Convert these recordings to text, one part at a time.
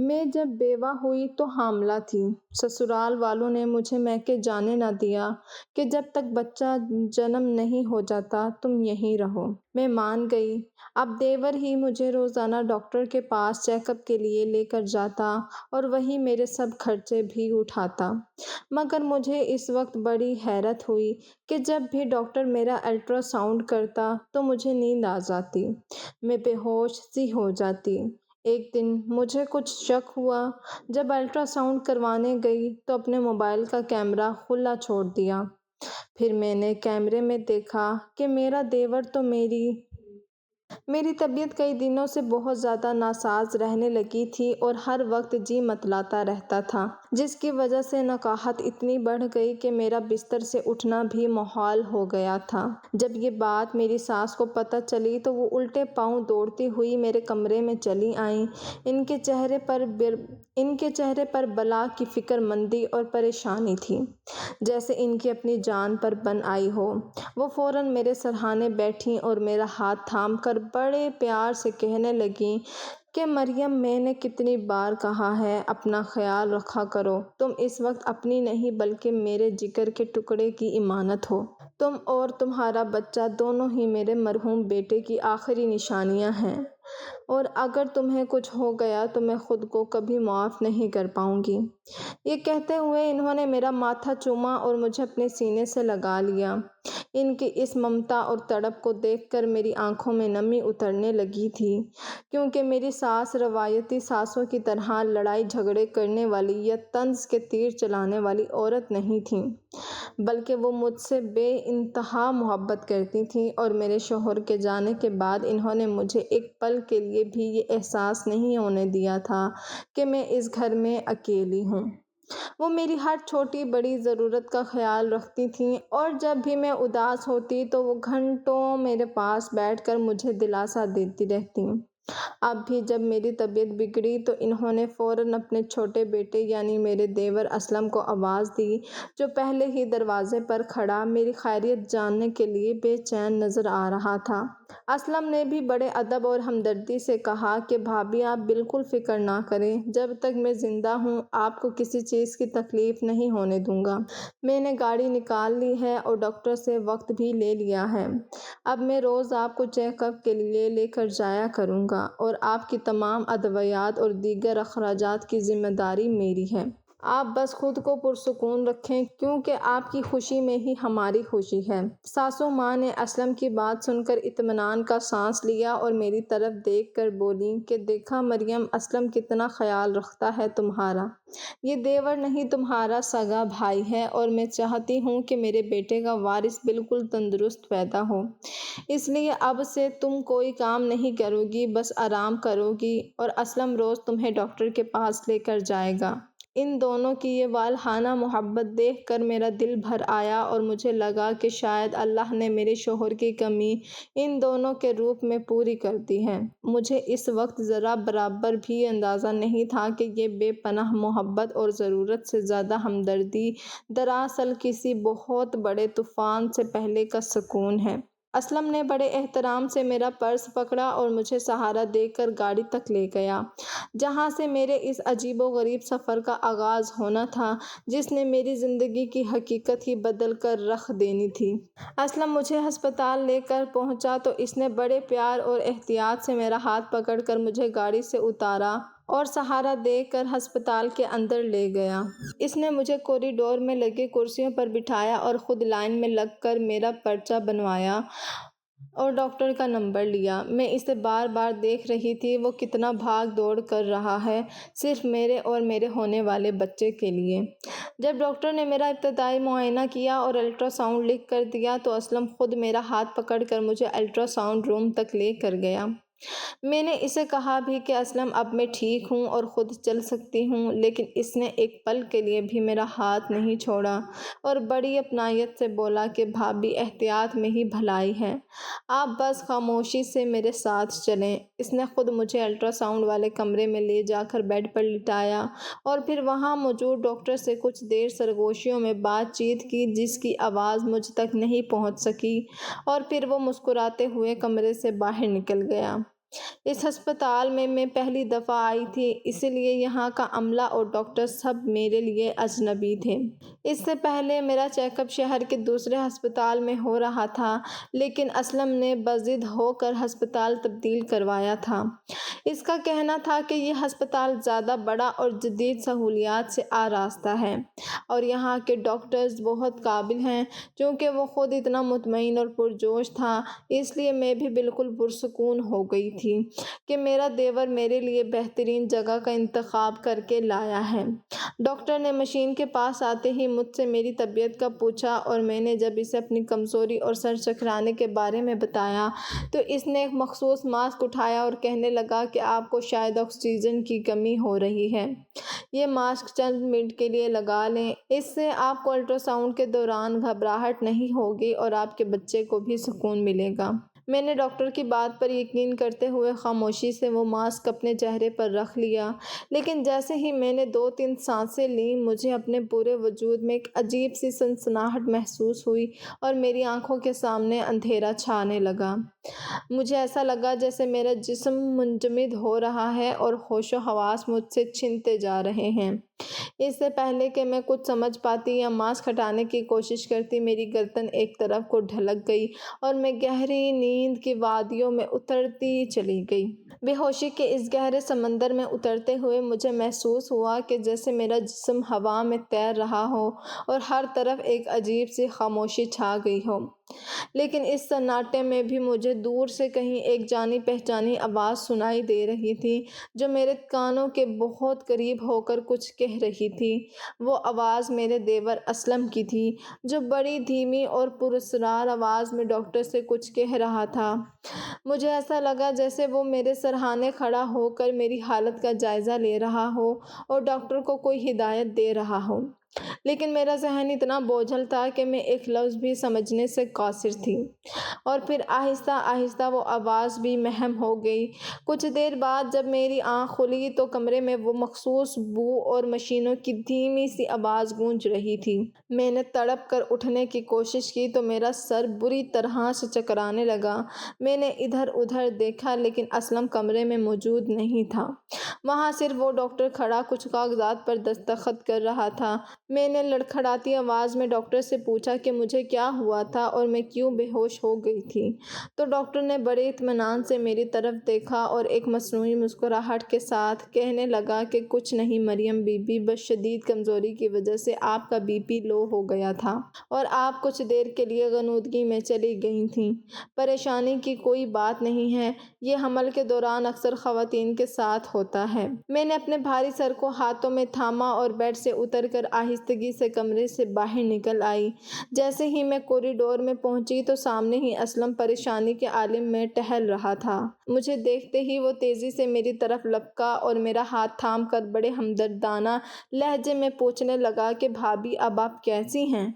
میں جب بیوہ ہوئی تو حاملہ تھی۔ سسرال والوں نے مجھے میکے جانے نہ دیا کہ جب تک بچہ جنم نہیں ہو جاتا تم یہیں رہو۔ میں مان گئی۔ اب دیور ہی مجھے روزانہ ڈاکٹر کے پاس چیک اپ کے لیے لے کر جاتا اور وہی میرے سب خرچے بھی اٹھاتا۔ مگر مجھے اس وقت بڑی حیرت ہوئی کہ جب بھی ڈاکٹر میرا الٹرا ساؤنڈ کرتا تو مجھے نیند آ جاتی، میں بے ہوش سی ہو جاتی۔ ایک دن مجھے کچھ شک ہوا۔ جب الٹرا ساؤنڈ کروانے گئی تو اپنے موبائل کا کیمرہ کھلا چھوڑ دیا۔ پھر میں نے کیمرے میں دیکھا کہ میرا دیور تو میری طبیعت کئی دنوں سے بہت زیادہ ناساز رہنے لگی تھی اور ہر وقت جی متلاتا رہتا تھا، جس کی وجہ سے نقاہت اتنی بڑھ گئی کہ میرا بستر سے اٹھنا بھی محال ہو گیا تھا۔ جب یہ بات میری ساس کو پتہ چلی تو وہ الٹے پاؤں دوڑتی ہوئی میرے کمرے میں چلی آئیں۔ ان کے چہرے پر بلا کی فکر مندی اور پریشانی تھی، جیسے ان کی اپنی جان پر بن آئی ہو۔ وہ فوراً میرے سرہانے بیٹھیں اور میرا ہاتھ تھام کر بڑے پیار سے کہنے لگیں کہ مریم، میں نے کتنی بار کہا ہے اپنا خیال رکھا کرو، تم اس وقت اپنی نہیں بلکہ میرے جگر کے ٹکڑے کی امانت ہو۔ تم اور تمہارا بچہ دونوں ہی میرے مرحوم بیٹے کی آخری نشانیاں ہیں، اور اگر تمہیں کچھ ہو گیا تو میں خود کو کبھی معاف نہیں کر پاؤں گی۔ یہ کہتے ہوئے انہوں نے میرا ماتھا چوما اور مجھے اپنے سینے سے لگا لیا۔ ان کی اس ممتا اور تڑپ کو دیکھ کر میری آنکھوں میں نمی اترنے لگی تھی، کیونکہ میری ساس روایتی ساسوں کی طرح لڑائی جھگڑے کرنے والی یا طنز کے تیر چلانے والی عورت نہیں تھیں، بلکہ وہ مجھ سے بے انتہا محبت کرتی تھیں، اور میرے شوہر کے جانے کے بعد انہوں نے مجھے ایک پل کے لیے بھی یہ احساس نہیں ہونے دیا تھا کہ میں اس گھر میں اکیلی ہوں۔ وہ میری ہر چھوٹی بڑی ضرورت کا خیال رکھتی تھیں، اور جب بھی میں اداس ہوتی تو وہ گھنٹوں میرے پاس بیٹھ کر مجھے دلاسا دیتی رہتیں۔ اب بھی جب میری طبیعت بگڑی تو انہوں نے فوراً اپنے چھوٹے بیٹے یعنی میرے دیور اسلم کو آواز دی، جو پہلے ہی دروازے پر کھڑا میری خیریت جاننے کے لیے بے چین نظر آ رہا تھا۔ اسلم نے بھی بڑے ادب اور ہمدردی سے کہا کہ بھابھی، آپ بالکل فکر نہ کریں، جب تک میں زندہ ہوں آپ کو کسی چیز کی تکلیف نہیں ہونے دوں گا۔ میں نے گاڑی نکال لی ہے اور ڈاکٹر سے وقت بھی لے لیا ہے۔ اب میں روز آپ کو چیک اپ کے لیے لے کر جایا کروں گا، اور آپ کی تمام ادویات اور دیگر اخراجات کی ذمہ داری میری ہے۔ آپ بس خود کو پرسکون رکھیں، کیونکہ آپ کی خوشی میں ہی ہماری خوشی ہے۔ ساسو ماں نے اسلم کی بات سن کر اطمینان کا سانس لیا اور میری طرف دیکھ کر بولیں کہ دیکھا مریم، اسلم کتنا خیال رکھتا ہے تمہارا۔ یہ دیور نہیں تمہارا سگا بھائی ہے، اور میں چاہتی ہوں کہ میرے بیٹے کا وارث بالکل تندرست پیدا ہو۔ اس لیے اب سے تم کوئی کام نہیں کرو گی، بس آرام کرو گی، اور اسلم روز تمہیں ڈاکٹر کے پاس لے کر جائے گا۔ ان دونوں کی یہ والہانہ محبت دیکھ کر میرا دل بھر آیا اور مجھے لگا کہ شاید اللہ نے میرے شوہر کی کمی ان دونوں کے روپ میں پوری کر دی ہے۔ مجھے اس وقت ذرا برابر بھی اندازہ نہیں تھا کہ یہ بے پناہ محبت اور ضرورت سے زیادہ ہمدردی دراصل کسی بہت بڑے طوفان سے پہلے کا سکون ہے۔ اسلم نے بڑے احترام سے میرا پرس پکڑا اور مجھے سہارا دے کر گاڑی تک لے گیا، جہاں سے میرے اس عجیب و غریب سفر کا آغاز ہونا تھا، جس نے میری زندگی کی حقیقت ہی بدل کر رکھ دینی تھی۔ اسلم مجھے ہسپتال لے کر پہنچا تو اس نے بڑے پیار اور احتیاط سے میرا ہاتھ پکڑ کر مجھے گاڑی سے اتارا اور سہارا دے کر ہسپتال کے اندر لے گیا۔ اس نے مجھے کوریڈور میں لگی کرسیوں پر بٹھایا اور خود لائن میں لگ کر میرا پرچہ بنوایا اور ڈاکٹر کا نمبر لیا۔ میں اسے بار بار دیکھ رہی تھی، وہ کتنا بھاگ دوڑ کر رہا ہے، صرف میرے اور میرے ہونے والے بچے کے لیے۔ جب ڈاکٹر نے میرا ابتدائی معائنہ کیا اور الٹرا ساؤنڈ لکھ کر دیا تو اسلم خود میرا ہاتھ پکڑ کر مجھے الٹرا ساؤنڈ روم تک لے کر گیا۔ میں نے اسے کہا بھی کہ اسلم، اب میں ٹھیک ہوں اور خود چل سکتی ہوں، لیکن اس نے ایک پل کے لیے بھی میرا ہاتھ نہیں چھوڑا اور بڑی اپنائیت سے بولا کہ بھابھی، احتیاط میں ہی بھلائی ہے، آپ بس خاموشی سے میرے ساتھ چلیں۔ اس نے خود مجھے الٹرا ساؤنڈ والے کمرے میں لے جا کر بیڈ پر لٹایا اور پھر وہاں موجود ڈاکٹر سے کچھ دیر سرگوشیوں میں بات چیت کی، جس کی آواز مجھ تک نہیں پہنچ سکی، اور پھر وہ مسکراتے ہوئے کمرے سے باہر نکل گیا۔ اس ہسپتال میں پہلی دفعہ آئی تھی، اسی لیے یہاں کا عملہ اور ڈاکٹر سب میرے لیے اجنبی تھے۔ اس سے پہلے میرا چیک اپ شہر کے دوسرے ہسپتال میں ہو رہا تھا، لیکن اسلم نے بضد ہو کر ہسپتال تبدیل کروایا تھا۔ اس کا کہنا تھا کہ یہ ہسپتال زیادہ بڑا اور جدید سہولیات سے آراستہ ہے اور یہاں کے ڈاکٹرز بہت قابل ہیں۔ چونکہ وہ خود اتنا مطمئن اور پرجوش تھا، اس لیے میں بھی بالکل پرسکون ہو گئی تھی کہ میرا دیور میرے لیے بہترین جگہ کا انتخاب کر کے لایا ہے۔ ڈاکٹر نے مشین کے پاس آتے ہی مجھ سے میری طبیعت کا پوچھا اور میں نے جب اسے اپنی کمزوری اور سر چکرانے کے بارے میں بتایا تو اس نے ایک مخصوص ماسک اٹھایا اور کہنے لگا کہ آپ کو شاید آکسیجن کی کمی ہو رہی ہے۔ یہ ماسک چند منٹ کے لیے لگا لیں، اس سے آپ کو الٹرا ساؤنڈ کے دوران گھبراہٹ نہیں ہوگی اور آپ کے بچے کو بھی سکون ملے گا۔ میں نے ڈاکٹر کی بات پر یقین کرتے ہوئے خاموشی سے وہ ماسک اپنے چہرے پر رکھ لیا، لیکن جیسے ہی میں نے 2-3 سانسیں لیں مجھے اپنے پورے وجود میں ایک عجیب سی سنسناہٹ محسوس ہوئی اور میری آنکھوں کے سامنے اندھیرا چھانے لگا۔ مجھے ایسا لگا جیسے میرا جسم منجمد ہو رہا ہے اور ہوش و حواس مجھ سے چھنتے جا رہے ہیں۔ اس سے پہلے کہ میں کچھ سمجھ پاتی یا ماسک ہٹانے کی کوشش کرتی، میری گردن ایک طرف کو ڈھلک گئی اور میں گہری نیند کی وادیوں میں اترتی چلی گئی۔ بے ہوشی کے اس گہرے سمندر میں اترتے ہوئے مجھے محسوس ہوا کہ جیسے میرا جسم ہوا میں تیر رہا ہو اور ہر طرف ایک عجیب سی خاموشی چھا گئی ہو۔ لیکن اس سناٹے میں بھی مجھے دور سے کہیں ایک جانی پہچانی آواز سنائی دے رہی تھی جو میرے کانوں کے بہت قریب ہو کر کچھ کہہ رہی تھی۔ وہ آواز میرے دیور اسلم کی تھی، جو بڑی دھیمی اور پراسرار آواز میں ڈاکٹر سے کچھ کہہ رہا تھا۔ مجھے ایسا لگا جیسے وہ میرے سرہانے کھڑا ہو کر میری حالت کا جائزہ لے رہا ہو اور ڈاکٹر کو کوئی ہدایت دے رہا ہو، لیکن میرا ذہن اتنا بوجھل تھا کہ میں ایک لفظ بھی سمجھنے سے قاصر تھی۔ اور پھر آہستہ آہستہ وہ آواز بھی مہم ہو گئی۔ کچھ دیر بعد جب میری آنکھ کھلی تو کمرے میں وہ مخصوص بو اور مشینوں کی دھیمی سی آواز گونج رہی تھی۔ میں نے تڑپ کر اٹھنے کی کوشش کی تو میرا سر بری طرح سے چکرانے لگا۔ میں نے ادھر ادھر دیکھا لیکن اسلم کمرے میں موجود نہیں تھا۔ وہاں صرف وہ ڈاکٹر کھڑا کچھ کاغذات پر دستخط کر رہا تھا۔ میں نے لڑکھڑاتی آواز میں ڈاکٹر سے پوچھا کہ مجھے کیا ہوا تھا اور میں کیوں بے ہوش ہو گئی تھی، تو ڈاکٹر نے بڑے اطمینان سے میری طرف دیکھا اور ایک مصنوعی مسکراہٹ کے ساتھ کہنے لگا کہ کچھ نہیں مریم بی بی، بس شدید کمزوری کی وجہ سے آپ کا بی پی لو ہو گیا تھا اور آپ کچھ دیر کے لیے غنودگی میں چلی گئی تھیں۔ پریشانی کی کوئی بات نہیں ہے، یہ حمل کے دوران اکثر خواتین کے ساتھ ہوتا ہے۔ میں نے اپنے بھاری سر کو ہاتھوں میں تھاما اور بیڈ سے اتر کر آہستگی سے کمرے سے باہر نکل آئی۔ جیسے ہی میں کوریڈور میں پہنچی تو سامنے ہی اسلم پریشانی کے عالم میں ٹہل رہا تھا۔ مجھے دیکھتے ہی وہ تیزی سے میری طرف لپکا اور میرا ہاتھ تھام کر بڑے ہمدردانہ لہجے میں پوچھنے لگا کہ بھابھی اب آپ کیسی ہیں؟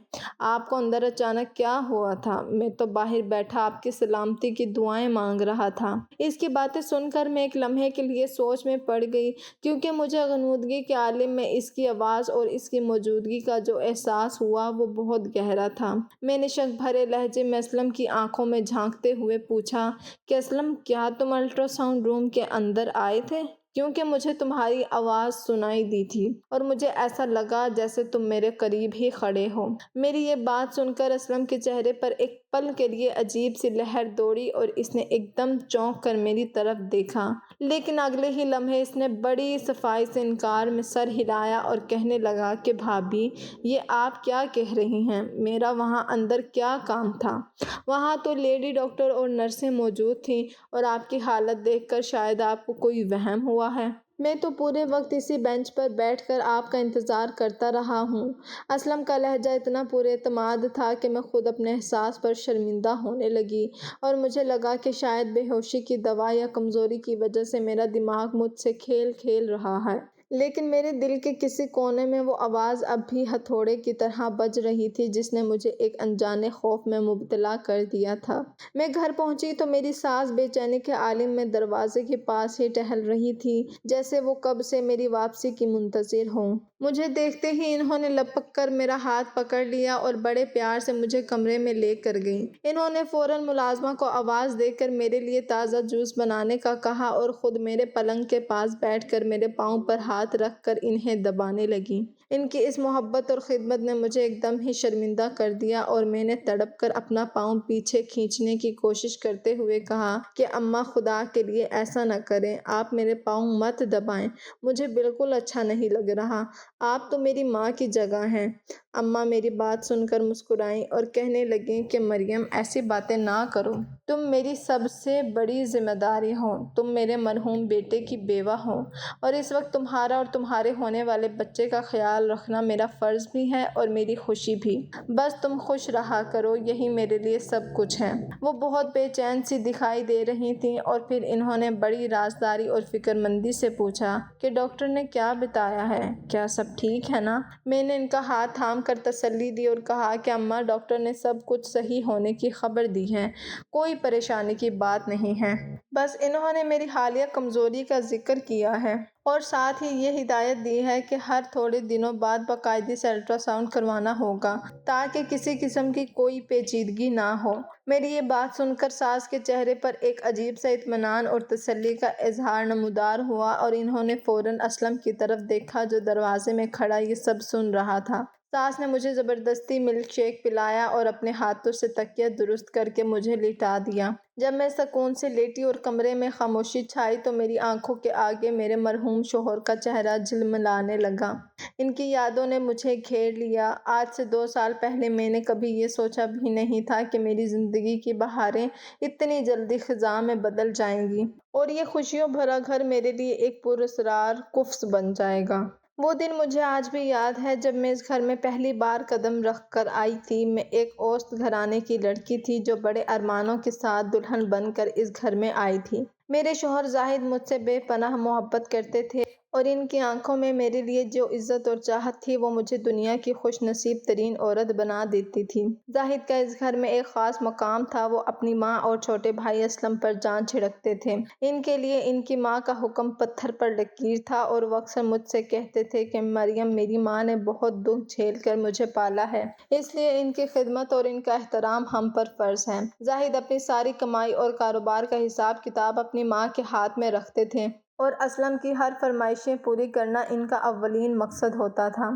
آپ کو اندر اچانک کیا ہوا تھا؟ میں تو باہر بیٹھا آپ کی سلامتی کی دعائیں مانگ رہا تھا۔ اس کی باتیں سن کر میں ایک لمحے کے لیے سوچ میں پڑ گئی، کیونکہ مجھے غنودگی کے عالم میں اس کی آواز اور اس کی موجودگی کا جو احساس ہوا وہ بہت گہرا تھا۔ میں نے شک بھرے لہجے میں اسلم کی آنکھوں میں جھانکتے ہوئے پوچھا کہ اسلم، کیا تم الٹرا ساؤنڈ روم کے اندر آئے تھے؟ کیونکہ مجھے تمہاری آواز سنائی دی تھی اور مجھے ایسا لگا جیسے تم میرے قریب ہی کھڑے ہو۔ میری یہ بات سن کر اسلم کے چہرے پر ایک پل کے لیے عجیب سی لہر دوڑی اور اس نے ایک دم چونک کر میری طرف دیکھا، لیکن اگلے ہی لمحے اس نے بڑی صفائی سے انکار میں سر ہلایا اور کہنے لگا کہ بھابھی، یہ آپ کیا کہہ رہی ہیں؟ میرا وہاں اندر کیا کام تھا؟ وہاں تو لیڈی ڈاکٹر اور نرسیں موجود تھیں اور آپ کی حالت دیکھ کر شاید آپ کو کوئی وہم ہوا ہے۔ میں تو پورے وقت اسی بینچ پر بیٹھ کر آپ کا انتظار کرتا رہا ہوں۔ اسلم کا لہجہ اتنا پر اعتماد تھا کہ میں خود اپنے احساس پر شرمندہ ہونے لگی اور مجھے لگا کہ شاید بے ہوشی کی دوا یا کمزوری کی وجہ سے میرا دماغ مجھ سے کھیل کھیل رہا ہے۔ لیکن میرے دل کے کسی کونے میں وہ آواز اب بھی ہتھوڑے کی طرح بج رہی تھی جس نے مجھے ایک انجانے خوف میں مبتلا کر دیا تھا۔ میں گھر پہنچی تو میری ساس بے چینی کے عالم میں دروازے کے پاس ہی ٹہل رہی تھی، جیسے وہ کب سے میری واپسی کی منتظر ہوں۔ مجھے دیکھتے ہی انہوں نے لپک کر میرا ہاتھ پکڑ لیا اور بڑے پیار سے مجھے کمرے میں لے کر گئیں۔ انہوں نے فوراً ملازمہ کو آواز دے کر میرے لیے تازہ جوس بنانے کا کہا اور خود میرے پلنگ کے پاس بیٹھ کر میرے پاؤں پر ہاتھ رکھ کر انہیں دبانے لگیں۔ ان کی اس محبت اور خدمت نے مجھے ایک دم ہی شرمندہ کر دیا اور میں نے تڑپ کر اپنا پاؤں پیچھے کھینچنے کی کوشش کرتے ہوئے کہا کہ اماں خدا کے لیے ایسا نہ کریں، آپ میرے پاؤں مت دبائیں، مجھے بالکل اچھا نہیں لگ رہا، آپ تو میری ماں کی جگہ ہیں۔ اماں میری بات سن کر مسکرائیں اور کہنے لگیں کہ مریم ایسی باتیں نہ کرو، تم میری سب سے بڑی ذمہ داری ہو، تم میرے مرحوم بیٹے کی بیوہ ہو اور اس وقت تمہارا اور تمہارے ہونے والے بچے کا خیال رکھنا میرا فرض بھی ہے اور میری خوشی بھی، بس تم خوش رہا کرو، یہی میرے لیے سب کچھ ہے۔ وہ بہت بے چین سی دکھائی دے رہی تھیں اور پھر انہوں نے بڑی رازداری اور فکر مندی سے پوچھا کہ ڈاکٹر نے کیا بتایا ہے، کیا سب ٹھیک ہے نا؟ میں نے ان کا ہاتھ تھام کر تسلی دی اور کہا کہ اماں ڈاکٹر نے سب کچھ صحیح ہونے کی خبر دی ہے، کوئی پریشانی کی بات نہیں ہے، بس انہوں نے میری حالیہ کمزوری کا ذکر کیا ہے اور ساتھ ہی یہ ہدایت دی ہے کہ ہر تھوڑے دنوں بعد باقاعدگی سے الٹرا ساؤنڈ کروانا ہوگا تاکہ کسی قسم کی کوئی پیچیدگی نہ ہو۔ میری یہ بات سن کر ساس کے چہرے پر ایک عجیب سا اطمینان اور تسلی کا اظہار نمودار ہوا اور انہوں نے فوراً اسلم کی طرف دیکھا جو دروازے میں کھڑا یہ سب سن رہا تھا۔ ساس نے مجھے زبردستی ملک شیک پلایا اور اپنے ہاتھوں سے تکیہ درست کر کے مجھے لٹا دیا۔ جب میں سکون سے لیٹی اور کمرے میں خاموشی چھائی تو میری آنکھوں کے آگے میرے مرحوم شوہر کا چہرہ جھلملانے لگا۔ ان کی یادوں نے مجھے گھیر لیا۔ آج سے 2 سال پہلے میں نے کبھی یہ سوچا بھی نہیں تھا کہ میری زندگی کی بہاریں اتنی جلدی خزاں میں بدل جائیں گی اور یہ خوشیوں بھرا گھر میرے لیے ایک پراسرار قفس بن جائے گا۔ وہ دن مجھے آج بھی یاد ہے جب میں اس گھر میں پہلی بار قدم رکھ کر آئی تھی۔ میں ایک اوسط گھرانے کی لڑکی تھی جو بڑے ارمانوں کے ساتھ دلہن بن کر اس گھر میں آئی تھی۔ میرے شوہر زاہد مجھ سے بے پناہ محبت کرتے تھے اور ان کی آنکھوں میں میرے لیے جو عزت اور چاہت تھی وہ مجھے دنیا کی خوش نصیب ترین عورت بنا دیتی تھی۔ زاہد کا اس گھر میں ایک خاص مقام تھا۔ وہ اپنی ماں اور چھوٹے بھائی اسلم پر جان چھڑکتے تھے۔ ان کے لیے ان کی ماں کا حکم پتھر پر لکیر تھا اور وہ اکثر مجھ سے کہتے تھے کہ مریم میری ماں نے بہت دکھ جھیل کر مجھے پالا ہے، اس لیے ان کی خدمت اور ان کا احترام ہم پر فرض ہے۔ زاہد اپنی ساری کمائی اور کاروبار کا حساب کتاب اپنی ماں کے ہاتھ میں رکھتے تھے اور اسلم کی ہر فرمائشیں پوری کرنا ان کا اولین مقصد ہوتا تھا۔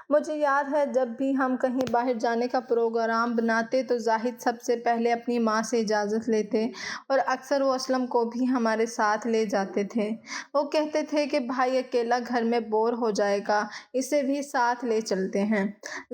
مجھے یاد ہے جب بھی ہم کہیں باہر جانے کا پروگرام بناتے تو زاہد سب سے پہلے اپنی ماں سے اجازت لیتے اور اکثر وہ اسلم کو بھی ہمارے ساتھ لے جاتے تھے۔ وہ کہتے تھے کہ بھائی اکیلا گھر میں بور ہو جائے گا، اسے بھی ساتھ لے چلتے ہیں۔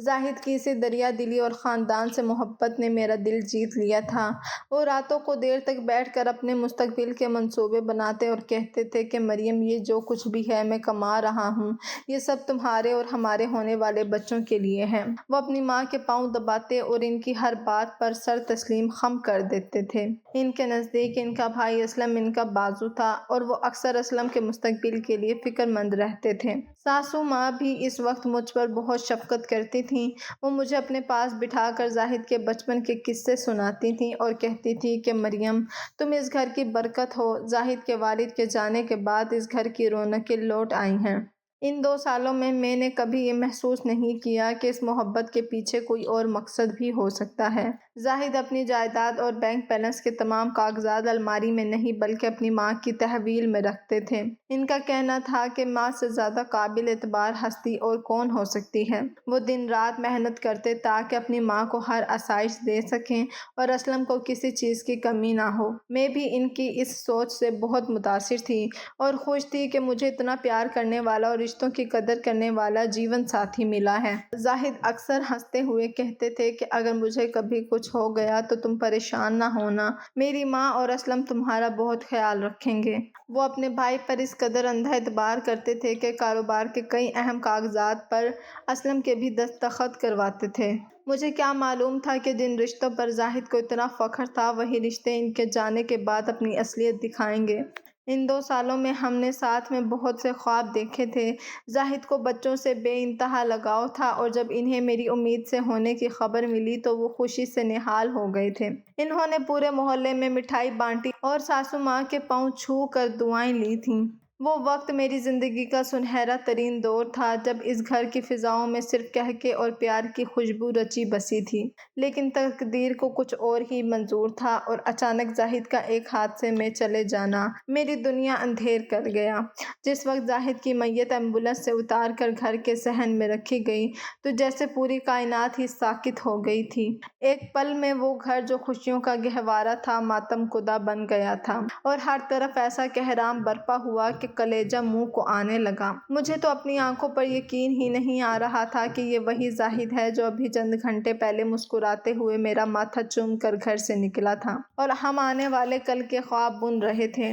زاہد کی اسی دریا دلی اور خاندان سے محبت نے میرا دل جیت لیا تھا۔ وہ راتوں کو دیر تک بیٹھ کر اپنے مستقبل کے منصوبے بناتے اور کہتے تھے کہ مریم یہ جو کچھ بھی ہے میں کما رہا ہوں یہ سب تمہارے اور ہمارے ہونے والے بچوں کے لیے ہے۔ وہ اپنی ماں کے پاؤں دباتے اور ان کی ہر بات پر سر تسلیم خم کر دیتے تھے۔ ان کے نزدیک ان کا بھائی اسلم ان کا بازو تھا اور وہ اکثر اسلم کے مستقبل کے لیے فکر مند رہتے تھے۔ ساسو ماں بھی اس وقت مجھ پر بہت شفقت کرتی تھیں۔ وہ مجھے اپنے پاس بٹھا کر زاہد کے بچپن کے قصے سناتی تھیں اور کہتی تھیں کہ مریم تم اس گھر کی برکت ہو، زاہد کے والد کے جانے کے بعد اس گھر کی رونقیں لوٹ آئی ہیں۔ ان 2 سالوں میں نے کبھی یہ محسوس نہیں کیا کہ اس محبت کے پیچھے کوئی اور مقصد بھی ہو سکتا ہے۔ زاہد اپنی جائیداد اور بینک بیلنس کے تمام کاغذات الماری میں نہیں بلکہ اپنی ماں کی تحویل میں رکھتے تھے۔ ان کا کہنا تھا کہ ماں سے زیادہ قابل اعتبار ہستی اور کون ہو سکتی ہے۔ وہ دن رات محنت کرتے تاکہ اپنی ماں کو ہر آسائش دے سکیں اور اسلم کو کسی چیز کی کمی نہ ہو۔ میں بھی ان کی اس سوچ سے بہت متاثر تھی اور خوش تھی کہ مجھے اتنا پیار کرنے والا اور رشتوں کی قدر کرنے والا جیون ساتھی ملا ہے۔ زاہد اکثر ہنستے ہوئے کہتے تھے کہ اگر مجھے کبھی کچھ ہو گیا تو تم پریشان نہ ہونا، میری ماں اور اسلم تمہارا بہت خیال رکھیں گے۔ وہ اپنے بھائی پر اس قدر اندھا اعتبار کرتے تھے کہ کاروبار کے کئی اہم کاغذات پر اسلم کے بھی دستخط کرواتے تھے۔ مجھے کیا معلوم تھا کہ جن رشتوں پر زاہد کو اتنا فخر تھا وہی رشتے ان کے جانے کے بعد اپنی اصلیت دکھائیں گے۔ ان 2 سالوں میں ہم نے ساتھ میں بہت سے خواب دیکھے تھے۔ زاہد کو بچوں سے بے انتہا لگاؤ تھا اور جب انہیں میری امید سے ہونے کی خبر ملی تو وہ خوشی سے نہال ہو گئے تھے۔ انہوں نے پورے محلے میں مٹھائی بانٹی اور ساسو ماں کے پاؤں چھو کر دعائیں لی تھیں۔ وہ وقت میری زندگی کا سنہرا ترین دور تھا جب اس گھر کی فضاؤں میں صرف قہقہے اور پیار کی خوشبو رچی بسی تھی۔ لیکن تقدیر کو کچھ اور ہی منظور تھا اور اچانک زاہد کا ایک حادثے میں چلے جانا میری دنیا اندھیر کر گیا۔ جس وقت زاہد کی میت ایمبولینس سے اتار کر گھر کے صحن میں رکھی گئی تو جیسے پوری کائنات ہی ساکت ہو گئی تھی۔ ایک پل میں وہ گھر جو خوشیوں کا گہوارہ تھا ماتم کدہ بن گیا تھا اور ہر طرف ایسا کہرام برپا ہوا کہ کلیجہ منہ کو آنے لگا۔ مجھے تو اپنی آنکھوں پر یقین ہی نہیں آ رہا تھا کہ یہ وہی زاہد ہے جو ابھی چند گھنٹے پہلے مسکراتے ہوئے میرا ماتھا چوم کر گھر سے نکلا تھا اور ہم آنے والے کل کے خواب بن رہے تھے۔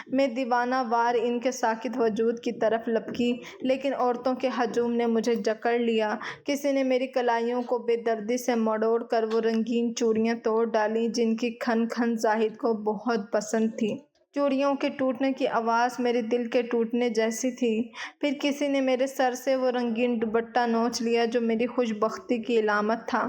میں دیوانہ وار ان کے ساکت وجود کی طرف لپکی لیکن عورتوں کے ہجوم نے مجھے جکڑ لیا۔ کسی نے میری کلائیوں کو بے دردی سے مروڑ کر وہ رنگین چوڑیاں توڑ ڈالیں جن کی کھن کھن زاہد کو بہت پسند تھی۔ چوڑیوں کے ٹوٹنے کی آواز میرے دل کے ٹوٹنے جیسی تھی۔ پھر کسی نے میرے سر سے وہ رنگین دوپٹہ نوچ لیا جو میری خوش بختی کی علامت تھا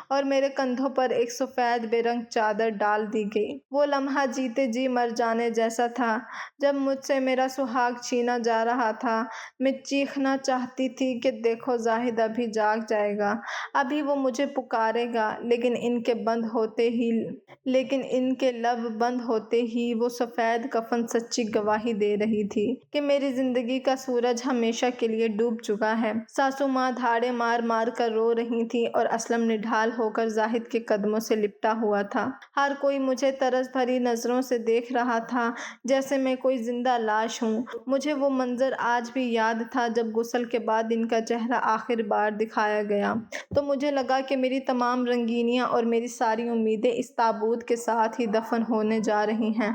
اور میرے کندھوں پر ایک سفید بے رنگ چادر ڈال دی گئی۔ وہ لمحہ جیتے جی مر جانے جیسا تھا جب مجھ سے میرا سہاگ چھینا جا رہا تھا۔ میں چیخنا چاہتی تھی کہ دیکھو زاہد ابھی جاگ جائے گا، ابھی وہ مجھے پکارے گا، لیکن ان کے لب بند ہوتے ہی وہ سفید کفن سچی گواہی دے رہی تھی کہ میری زندگی کا سورج ہمیشہ کے لیے ڈوب چکا ہے۔ ساسو ماں دھاڑے مار مار کر رو رہی تھی اور اسلم نڈھال ہو کر زاہد کے قدموں سے لپٹا ہوا تھا۔ ہر کوئی مجھے ترس بھری نظروں سے دیکھ رہا تھا جیسے میں کوئی زندہ لاش ہوں۔ مجھے وہ منظر آج بھی یاد تھا جب غسل کے بعد ان کا چہرہ آخر بار دکھایا گیا تو مجھے لگا کہ میری تمام رنگینیاں اور میری ساری امیدیں اس تابوت کے ساتھ ہی دفن ہونے جا رہی ہیں۔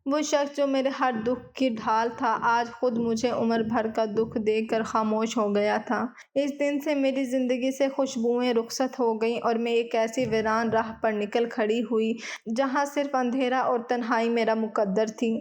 وہ شخص جو میرے ہر دکھ کی ڈھال تھا آج خود مجھے عمر بھر کا دکھ دے کر خاموش ہو گیا تھا۔ اس دن سے میری زندگی سے خوشبوئیں رخصت ہو گئیں اور میں ایک ایسی ویران راہ پر نکل کھڑی ہوئی جہاں صرف اندھیرا اور تنہائی میرا مقدر تھی۔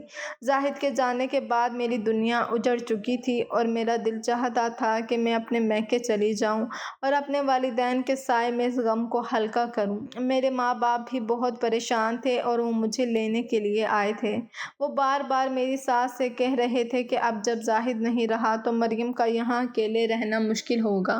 زاہد کے جانے کے بعد میری دنیا اجڑ چکی تھی اور میرا دل چاہتا تھا کہ میں اپنے میکے چلی جاؤں اور اپنے والدین کے سائے میں اس غم کو ہلکا کروں۔ میرے ماں باپ بھی بہت پریشان تھے اور وہ مجھے لینے کے لیے آئے تھے۔ وہ بار بار میری ساس سے کہہ رہے تھے کہ اب جب زاہد نہیں رہا تو مریم کا یہاں اکیلے رہنا مشکل ہوگا۔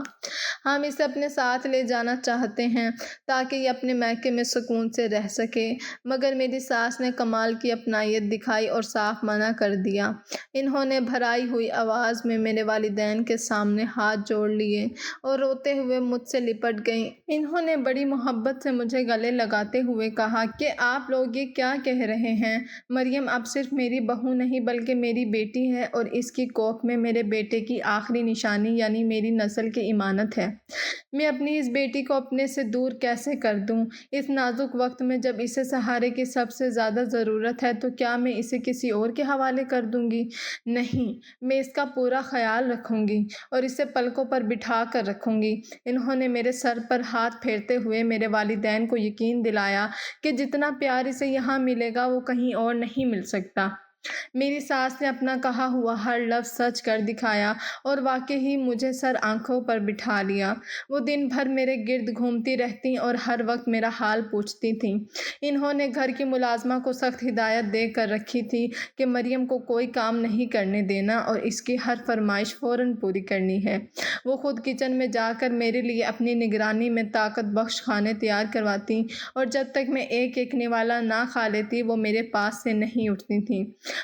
ہم اسے اپنے ساتھ لے جانا چاہتے ہیں تاکہ یہ اپنے میکے میں سکون سے رہ سکے، مگر میری ساس نے کمال کی اپنائیت دکھائی اور صاف منع کر دیا۔ انہوں نے بھرائی ہوئی آواز میں میرے والدین کے سامنے ہاتھ جوڑ لیے اور روتے ہوئے مجھ سے لپٹ گئیں۔ انہوں نے بڑی محبت سے مجھے گلے لگاتے ہوئے کہا کہ آپ لوگ یہ کیا کہہ رہے ہیں؟ مریم اب صرف میری بہو نہیں بلکہ میری بیٹی ہے اور اس کی کوکھ میں میرے بیٹے کی آخری نشانی یعنی میری نسل کی امانت ہے۔ میں اپنی اس بیٹی کو اپنے سے دور کیسے کر دوں؟ اس نازک وقت میں جب اسے سہارے کی سب سے زیادہ ضرورت ہے تو کیا میں اسے کسی اور کے حوالے کر دوں گی؟ نہیں، میں اس کا پورا خیال رکھوں گی اور اسے پلکوں پر بٹھا کر رکھوں گی۔ انہوں نے میرے سر پر ہاتھ پھیرتے ہوئے میرے والدین کو یقین دلایا کہ جتنا پیار اسے یہاں ملے گا وہ کہیں اور نہیں مل سکتا۔ میری ساس نے اپنا کہا ہوا ہر لفظ سچ کر دکھایا اور واقعی مجھے سر آنکھوں پر بٹھا لیا۔ وہ دن بھر میرے گرد گھومتی رہتیں اور ہر وقت میرا حال پوچھتی تھیں۔ انہوں نے گھر کی ملازمہ کو سخت ہدایت دے کر رکھی تھی کہ مریم کو کوئی کام نہیں کرنے دینا اور اس کی ہر فرمائش فوراً پوری کرنی ہے۔ وہ خود کچن میں جا کر میرے لیے اپنی نگرانی میں طاقت بخش کھانے تیار کرواتی اور جب تک میں ایک ایک نوالا نہ کھا لیتی وہ میرے پاس سے نہیں اٹھتی تھیں۔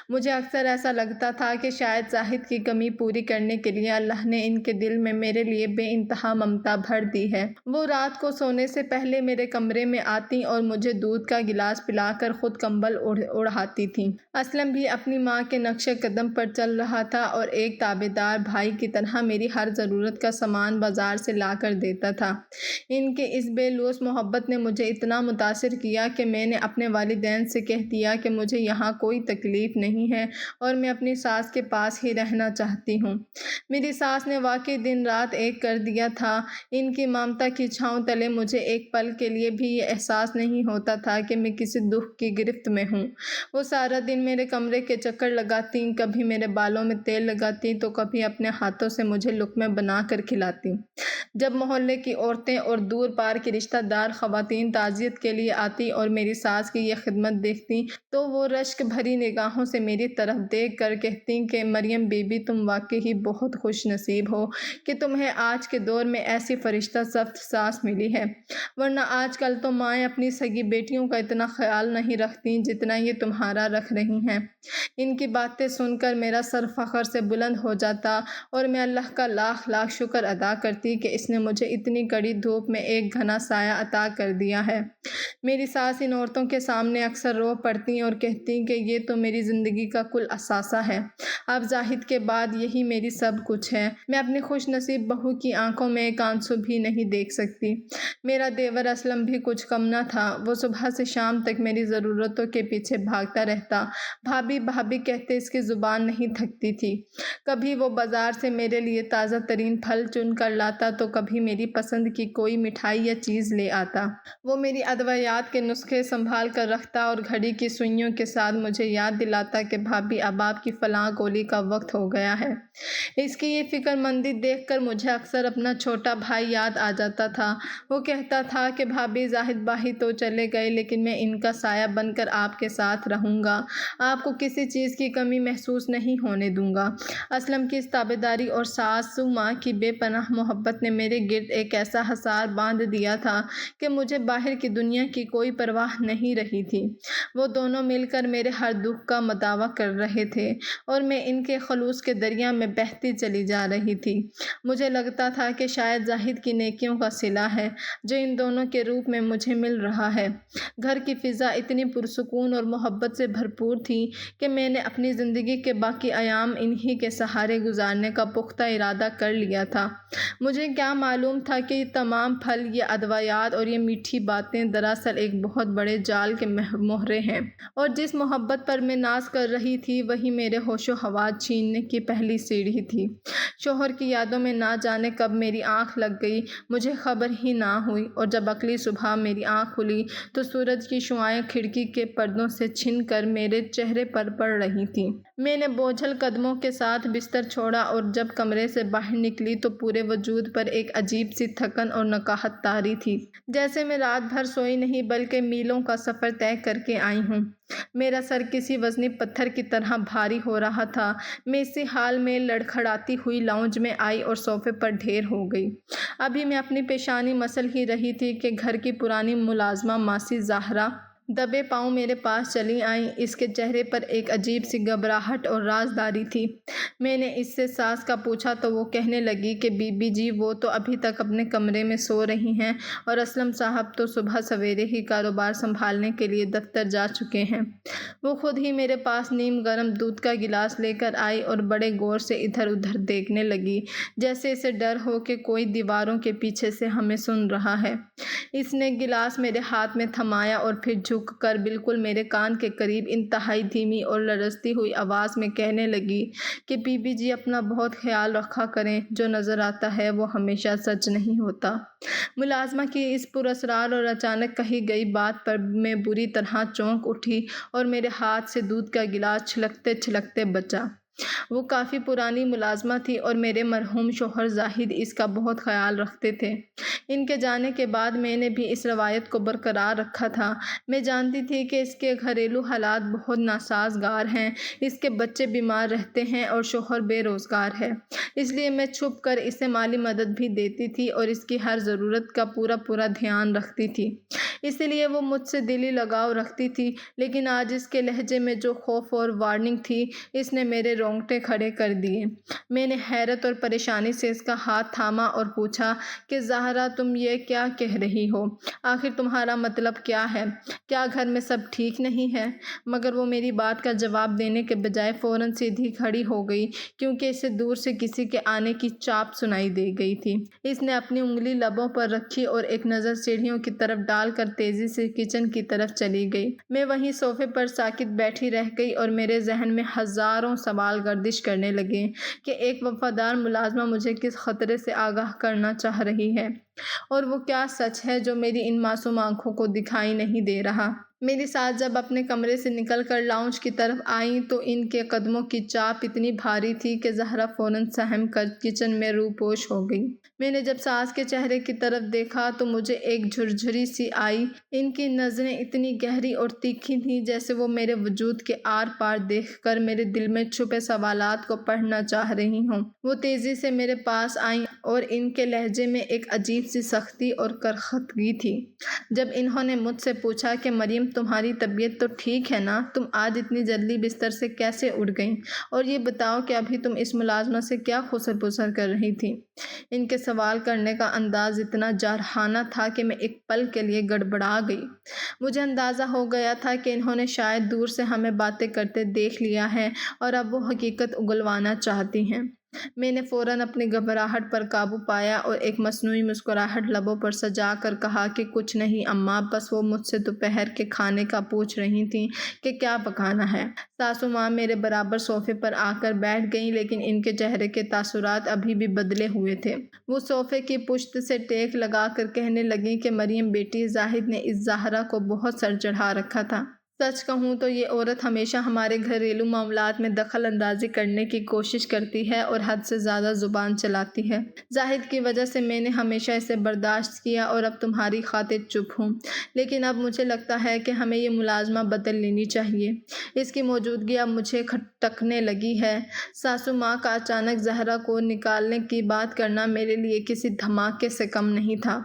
مجھے اکثر ایسا لگتا تھا کہ شاید زاہد کی کمی پوری کرنے کے لیے اللہ نے ان کے دل میں میرے لیے بے انتہا ممتا بھر دی ہے۔ وہ رات کو سونے سے پہلے میرے کمرے میں آتی اور مجھے دودھ کا گلاس پلا کر خود کمبل اوڑھاتی تھیں۔ اسلم بھی اپنی ماں کے نقش قدم پر چل رہا تھا اور ایک تابعدار بھائی کی طرح میری ہر ضرورت کا سامان بازار سے لا کر دیتا تھا۔ ان کے اس بے لوث محبت نے مجھے اتنا متاثر کیا کہ میں نے اپنے والدین سے کہہ دیا کہ مجھے یہاں کوئی تکلیف تکلیف نہیں ہے اور میں اپنی ساس کے پاس ہی رہنا چاہتی ہوں۔ میری ساس نے واقعی دن رات ایک کر دیا تھا۔ ان کی ممتا کی چھاؤں تلے مجھے ایک پل کے لیے بھی یہ احساس نہیں ہوتا تھا کہ میں کسی دکھ کی گرفت میں ہوں۔ وہ سارا دن میرے کمرے کے چکر لگاتی، کبھی میرے بالوں میں تیل لگاتی تو کبھی اپنے ہاتھوں سے مجھے لقمے بنا کر کھلاتی۔ جب محلے کی عورتیں اور دور پار کی رشتہ دار خواتین تعزیت کے لیے آتی اور میری ساس کی یہ خدمت دیکھتی تو وہ رشک بھری نگاہوں سے میری طرف دیکھ کر کہتی کہ مریم بی بی، تم واقعی ہی بہت خوش نصیب ہو کہ تمہیں آج کے دور میں ایسی فرشتہ سفت ساس ملی ہے، ورنہ آج کل تو مائیں اپنی سگی بیٹیوں کا اتنا خیال نہیں رکھتی جتنا یہ تمہارا رکھ رہی ہیں۔ ان کی باتیں سن کر میرا سر فخر سے بلند ہو جاتا اور میں اللہ کا لاکھ لاکھ شکر ادا کرتی کہ اس نے مجھے اتنی کڑی دھوپ میں ایک گھنا سایہ عطا کر دیا ہے۔ میری ساس ان عورتوں کے سامنے اکثر رو پڑتی اور کہتی کہ یہ تو میری زندگی کا کل اثاثہ ہے، اب زاہد کے بعد یہی میری سب کچھ ہے۔ میں اپنی خوش نصیب بہو کی آنکھوں میں ایک آنسو بھی نہیں دیکھ سکتی۔ میرا دیور اسلم بھی کچھ کم نہ تھا، وہ صبح سے شام تک میری ضرورتوں کے پیچھے بھاگتا رہتا، بھابھی بھابھی کہتے اس کی زبان نہیں تھکتی تھی۔ کبھی وہ بازار سے میرے لیے تازہ ترین پھل چن کر لاتا تو کبھی میری پسند کی کوئی مٹھائی یا چیز لے آتا۔ وہ میری ادویات کے نسخے سنبھال کر رکھتا اور گھڑی کی سوئیوں کے ساتھ مجھے یاد دلاتا کہ بھابھی اب آپ کی فلاں گولی کا وقت ہو گیا ہے۔ اس کی یہ فکر مندی دیکھ کر مجھے اکثر اپنا چھوٹا بھائی یاد آ جاتا تھا۔ وہ کہتا تھا کہ بھابھی، زاہد بھائی تو چلے گئے لیکن میں ان کا سایہ بن کر آپ کے ساتھ رہوں گا، آپ کو کسی چیز کی کمی محسوس نہیں ہونے دوں گا۔ اسلم کی اس تابعداری اور ساسو ماں کی بے پناہ محبت نے میرے گرد ایک ایسا حصار باندھ دیا تھا کہ مجھے باہر کی دنیا کی کوئی پرواہ نہیں رہی تھی۔ وہ دونوں مل کر میرے ہر دکھ کا مداوع کر رہے تھے اور میں ان کے خلوص کے دریا میں بہتی چلی جا رہی تھی۔ مجھے لگتا تھا کہ شاید زاہد کی نیکیوں کا صلہ ہے جو ان دونوں کے روپ میں مجھے مل رہا ہے۔ گھر کی فضا اتنی پرسکون اور محبت سے بھرپور تھی کہ میں نے اپنی زندگی کے باقی ایام انہی کے سہارے گزارنے کا پختہ ارادہ کر لیا تھا۔ مجھے کیا معلوم تھا کہ یہ تمام پھل، یہ ادویات اور یہ میٹھی باتیں دراصل ایک بہت بڑے جال کے مہرے ہیں، اور جس محبت پر میں ناز کر رہی تھی وہی میرے ہوش و حواس چھیننے کی پہلی سیڑھی تھی۔ شوہر کی یادوں میں نہ جانے کب میری آنکھ لگ گئی، مجھے خبر ہی نہ ہوئی، اور جب اگلی صبح میری آنکھ کھلی تو سورج کی شعاعیں کھڑکی کے پردوں سے چھن کر میرے چہرے پر پڑ رہی تھیں۔ میں نے بوجھل قدموں کے ساتھ بستر چھوڑا اور جب کمرے سے باہر نکلی تو پورے وجود پر ایک عجیب سی تھکن اور نکاہت طاری تھی، جیسے میں رات بھر سوئی نہیں بلکہ میلوں کا سفر طے کر کے آئی ہوں۔ میرا سر کسی وزنی پتھر کی طرح بھاری ہو رہا تھا۔ میں اسی حال میں لڑکھڑاتی ہوئی لاؤنج میں آئی اور صوفے پر ڈھیر ہو گئی۔ ابھی میں اپنی پیشانی مسل ہی رہی تھی کہ گھر کی پرانی ملازمہ ماسی زہرا دبے پاؤں میرے پاس چلی آئیں۔ اس کے چہرے پر ایک عجیب سی گھبراہٹ اور رازداری تھی۔ میں نے اس سے ساس کا پوچھا تو وہ کہنے لگی کہ بی بی جی، وہ تو ابھی تک اپنے کمرے میں سو رہی ہیں اور اسلم صاحب تو صبح سویرے ہی کاروبار سنبھالنے کے لیے دفتر جا چکے ہیں۔ وہ خود ہی میرے پاس نیم گرم دودھ کا گلاس لے کر آئی اور بڑے غور سے ادھر ادھر دیکھنے لگی، جیسے اسے ڈر ہو کہ کوئی دیواروں کے پیچھے سے ہمیں سن رہا ہے۔ اس نے گلاس میرے ہاتھ میں تھمایا اور پھر جھک کر بالکل میرے کان کے قریب انتہائی دھیمی اور لرزتی ہوئی آواز میں کہنے لگی کہ بی بی جی، اپنا بہت خیال رکھا کریں، جو نظر آتا ہے وہ ہمیشہ سچ نہیں ہوتا۔ ملازمہ کی اس پراسرار اور اچانک کہی گئی بات پر میں بری طرح چونک اٹھی اور میرے ہاتھ سے دودھ کا گلاس چھلکتے چھلکتے بچا۔ وہ کافی پرانی ملازمہ تھی اور میرے مرحوم شوہر زاہد اس کا بہت خیال رکھتے تھے۔ ان کے جانے کے بعد میں نے بھی اس روایت کو برقرار رکھا تھا۔ میں جانتی تھی کہ اس کے گھریلو حالات بہت ناسازگار ہیں، اس کے بچے بیمار رہتے ہیں اور شوہر بے روزگار ہے، اس لیے میں چھپ کر اسے مالی مدد بھی دیتی تھی اور اس کی ہر ضرورت کا پورا دھیان رکھتی تھی۔ اسی لیے وہ مجھ سے دلی لگاؤ رکھتی تھی، لیکن آج اس کے لہجے میں جو خوف اور وارننگ تھی، اس نے میرے رونگٹے کھڑے کر دیے۔ میں نے حیرت اور پریشانی سے اس کا ہاتھ تھاما اور پوچھا کہ زہرا تم یہ کیا کہہ رہی ہو؟ آخر تمہارا مطلب کیا ہے؟ کیا گھر میں سب ٹھیک نہیں ہے؟ مگر وہ میری بات کا جواب دینے کے بجائے فوراً سیدھی کھڑی ہو گئی کیونکہ اسے دور سے کسی کے آنے کی چاپ سنائی دے گئی تھی۔ اس نے اپنی انگلی لبوں پر رکھی اور ایک نظر سیڑھیوں کی طرف ڈال کر تیزی سے کچن کی طرف چلی گئی۔ میں وہیں صوفے پر ساکت بیٹھی رہ گئی اور میرے ذہن میں ہزاروں سوال گردش کرنے لگے کہ ایک وفادار ملازمہ مجھے کس خطرے سے آگاہ کرنا چاہ رہی ہے، اور وہ کیا سچ ہے جو میری ان معصوم آنکھوں کو دکھائی نہیں دے رہا۔ میری ساس جب اپنے کمرے سے نکل کر لاؤنج کی طرف آئیں تو ان کے قدموں کی چاپ اتنی بھاری تھی کہ زہرا فوراً سہم کر کچن میں روپوش ہو گئی۔ میں نے جب ساس کے چہرے کی طرف دیکھا تو مجھے ایک جھرجھری سی آئی۔ ان کی نظریں اتنی گہری اور تیکھی تھیں جیسے وہ میرے وجود کے آر پار دیکھ کر میرے دل میں چھپے سوالات کو پڑھنا چاہ رہی ہوں۔ وہ تیزی سے میرے پاس آئیں اور ان کے لہجے میں ایک عجیب سی سختی اور کرختگی تھی۔ جب انہوں نے مجھ سے پوچھا کہ مریم تمہاری طبیعت تو ٹھیک ہے نا؟ تم آج اتنی جلدی بستر سے کیسے اٹھ گئیں؟ اور یہ بتاؤ کہ ابھی تم اس ملازمہ سے کیا خسر پسر کر رہی تھی؟ ان کے سوال کرنے کا انداز اتنا جارحانہ تھا کہ میں ایک پل کے لیے گڑبڑا گئی۔ مجھے اندازہ ہو گیا تھا کہ انہوں نے شاید دور سے ہمیں باتیں کرتے دیکھ لیا ہے اور اب وہ حقیقت اگلوانا چاہتی ہیں۔ میں نے فوراً اپنی گھبراہٹ پر قابو پایا اور ایک مصنوعی مسکراہٹ لبوں پر سجا کر کہا کہ کچھ نہیں اماں، بس وہ مجھ سے دوپہر کے کھانے کا پوچھ رہی تھیں کہ کیا پکانا ہے۔ ساسو ماں میرے برابر صوفے پر آ کر بیٹھ گئیں لیکن ان کے چہرے کے تاثرات ابھی بھی بدلے ہوئے تھے۔ وہ صوفے کی پشت سے ٹیک لگا کر کہنے لگیں کہ مریم بیٹی، زاہد نے اس زہرا کو بہت سر چڑھا رکھا تھا۔ سچ کہوں تو یہ عورت ہمیشہ ہمارے گھریلو معاملات میں دخل اندازی کرنے کی کوشش کرتی ہے اور حد سے زیادہ زبان چلاتی ہے۔ زاہد کی وجہ سے میں نے ہمیشہ اسے برداشت کیا اور اب تمہاری خاطر چپ ہوں، لیکن اب مجھے لگتا ہے کہ ہمیں یہ ملازمہ بدل لینی چاہیے۔ اس کی موجودگی اب مجھے کھٹکنے لگی ہے۔ ساسو ماں کا اچانک زہرا کو نکالنے کی بات کرنا میرے لیے کسی دھماکے سے کم نہیں تھا،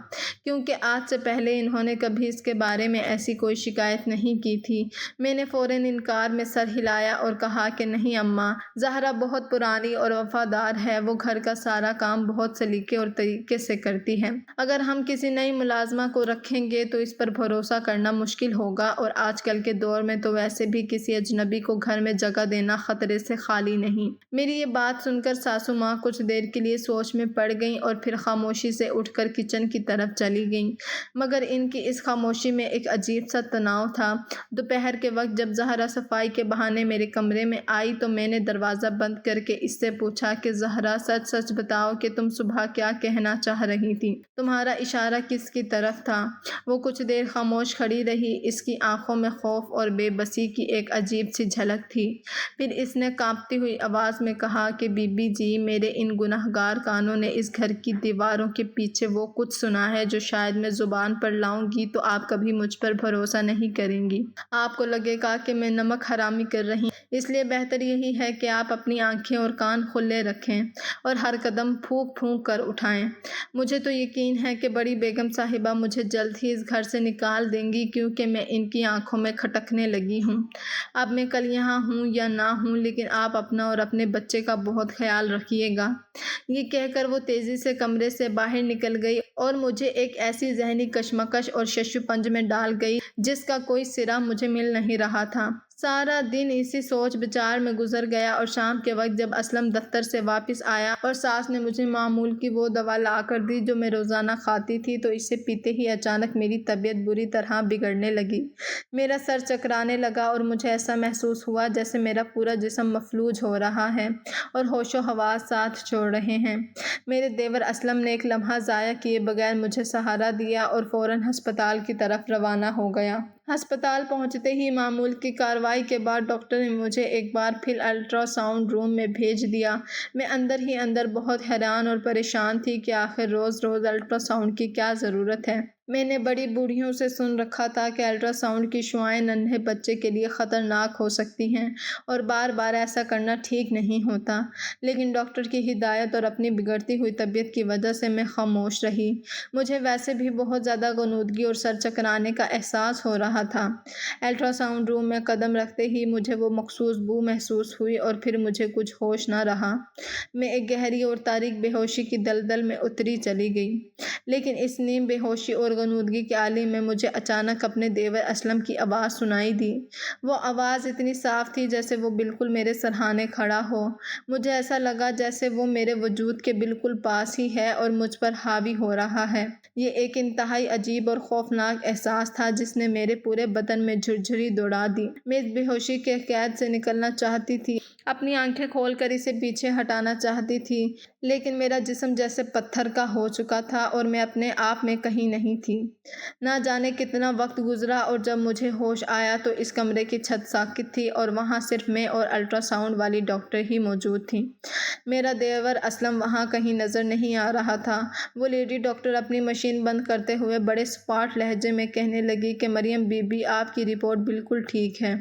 کیونکہ آج سے پہلے انہوں نے کبھی اس کے بارے میں ایسی کوئی شکایت نہیں کی تھی۔ میں نے فوراً انکار میں سر ہلایا اور کہا کہ نہیں اماں، زہرا بہت پرانی اور وفادار ہے، وہ گھر کا سارا کام بہت سلیقے اور طریقے سے کرتی ہے۔ اگر ہم کسی نئی ملازمہ کو رکھیں گے تو اس پر بھروسہ کرنا مشکل ہوگا، اور آج کل کے دور میں تو ویسے بھی کسی اجنبی کو گھر میں جگہ دینا خطرے سے خالی نہیں۔ میری یہ بات سن کر ساسو ماں کچھ دیر کے لیے سوچ میں پڑ گئیں اور پھر خاموشی سے اٹھ کر کچن کی طرف چلی گئیں، مگر ان کی اس خاموشی میں ایک عجیب سا تناؤ تھا۔ دوپہر کے وقت جب زہرا صفائی کے بہانے میرے کمرے میں آئی تو میں نے دروازہ بند کر کے اس سے پوچھا کہ زہرا سچ سچ بتاؤ کہ تم صبح کیا کہنا چاہ رہی تھی؟ تمہارا اشارہ کس کی طرف تھا؟ وہ کچھ دیر خاموش کھڑی رہی۔ اس کی آنکھوں میں خوف اور بے بسی کی ایک عجیب سی جھلک تھی۔ پھر اس نے کانپتی ہوئی آواز میں کہا کہ بی بی جی، میرے ان گنہگار کانوں نے اس گھر کی دیواروں کے پیچھے وہ کچھ سنا ہے جو شاید میں زبان پر لاؤں گی تو آپ کبھی مجھ پر بھروسہ نہیں کریں گی۔ آپ کو لگے گا کہ میں نمک حرامی کر رہی ہوں، اس لیے بہتر یہی ہے کہ آپ اپنی آنکھیں اور کان کھلے رکھیں اور ہر قدم پھونک پھونک کر اٹھائیں۔ مجھے تو یقین ہے کہ بڑی بیگم صاحبہ مجھے جلد ہی اس گھر سے نکال دیں گی، کیونکہ میں ان کی آنکھوں میں کھٹکنے لگی ہوں۔ اب میں کل یہاں ہوں یا نہ ہوں، لیکن آپ اپنا اور اپنے بچے کا بہت خیال رکھیے گا۔ یہ کہہ کر وہ تیزی سے کمرے سے باہر نکل گئی اور مجھے ایک ایسی ذہنی کشمکش اور ششوپنج میں ڈال گئی جس کا کوئی سرا مجھے مل نہیں رہا تھا۔ سارا دن اسی سوچ بچار میں گزر گیا اور شام کے وقت جب اسلم دفتر سے واپس آیا اور ساس نے مجھے معمول کی وہ دوا لا کر دی جو میں روزانہ کھاتی تھی تو اسے پیتے ہی اچانک میری طبیعت بری طرح بگڑنے لگی۔ میرا سر چکرانے لگا اور مجھے ایسا محسوس ہوا جیسے میرا پورا جسم مفلوج ہو رہا ہے اور ہوش و حواس ساتھ چھوڑ رہے ہیں۔ میرے دیور اسلم نے ایک لمحہ ضائع کیے بغیر مجھے سہارا دیا اور فوراً ہسپتال کی طرف روانہ ہو گیا۔ ہسپتال پہنچتے ہی معمول کی کارروائی کے بعد ڈاکٹر نے مجھے ایک بار پھر الٹرا ساؤنڈ روم میں بھیج دیا۔ میں اندر ہی اندر بہت حیران اور پریشان تھی کہ آخر روز روز الٹرا ساؤنڈ کی کیا ضرورت ہے۔ میں نے بڑی بوڑھیوں سے سن رکھا تھا کہ الٹرا ساؤنڈ کی شعاعیں ننھے بچے کے لیے خطرناک ہو سکتی ہیں اور بار بار ایسا کرنا ٹھیک نہیں ہوتا، لیکن ڈاکٹر کی ہدایت اور اپنی بگڑتی ہوئی طبیعت کی وجہ سے میں خاموش رہی۔ مجھے ویسے بھی بہت زیادہ غنودگی اور سر چکرانے کا احساس ہو رہا تھا۔ الٹرا ساؤنڈ روم میں قدم رکھتے ہی مجھے وہ مخصوص بو محسوس ہوئی اور پھر مجھے کچھ ہوش نہ رہا۔ میں ایک گہری اور تاریک بے ہوشی کی دلدل میں اتری چلی گئی، لیکن اس نیم بے ہوشی اور غنودگی کے عالم میں مجھے اچانک اپنے دیور اسلم کی آواز سنائی دی۔ وہ آواز اتنی صاف تھی جیسے وہ بالکل میرے سرہانے کھڑا ہو۔ مجھے ایسا لگا جیسے وہ میرے وجود کے بالکل پاس ہی ہے اور مجھ پر حاوی ہو رہا ہے۔ یہ ایک انتہائی عجیب اور خوفناک احساس تھا جس نے میرے پورے بدن میں جھرجھری دوڑا دی۔ میں اس بے ہوشی کے قید سے نکلنا چاہتی تھی، اپنی آنکھیں کھول کر اسے پیچھے ہٹانا چاہتی تھی، لیکن میرا جسم جیسے پتھر کا ہو چکا تھا اور میں اپنے آپ میں کہیں نہیں تھی۔ نہ جانے کتنا وقت گزرا اور جب مجھے ہوش آیا تو اس کمرے کی چھت ساکت تھی اور وہاں صرف میں اور الٹرا ساؤنڈ والی ڈاکٹر ہی موجود تھیں۔ میرا دیور اسلم وہاں کہیں نظر نہیں آ رہا تھا۔ وہ لیڈی ڈاکٹر اپنی مشین بند کرتے ہوئے بڑے سپاٹ لہجے میں کہنے لگی کہ مریم بی بی، آپ کی رپورٹ بالکل ٹھیک ہے۔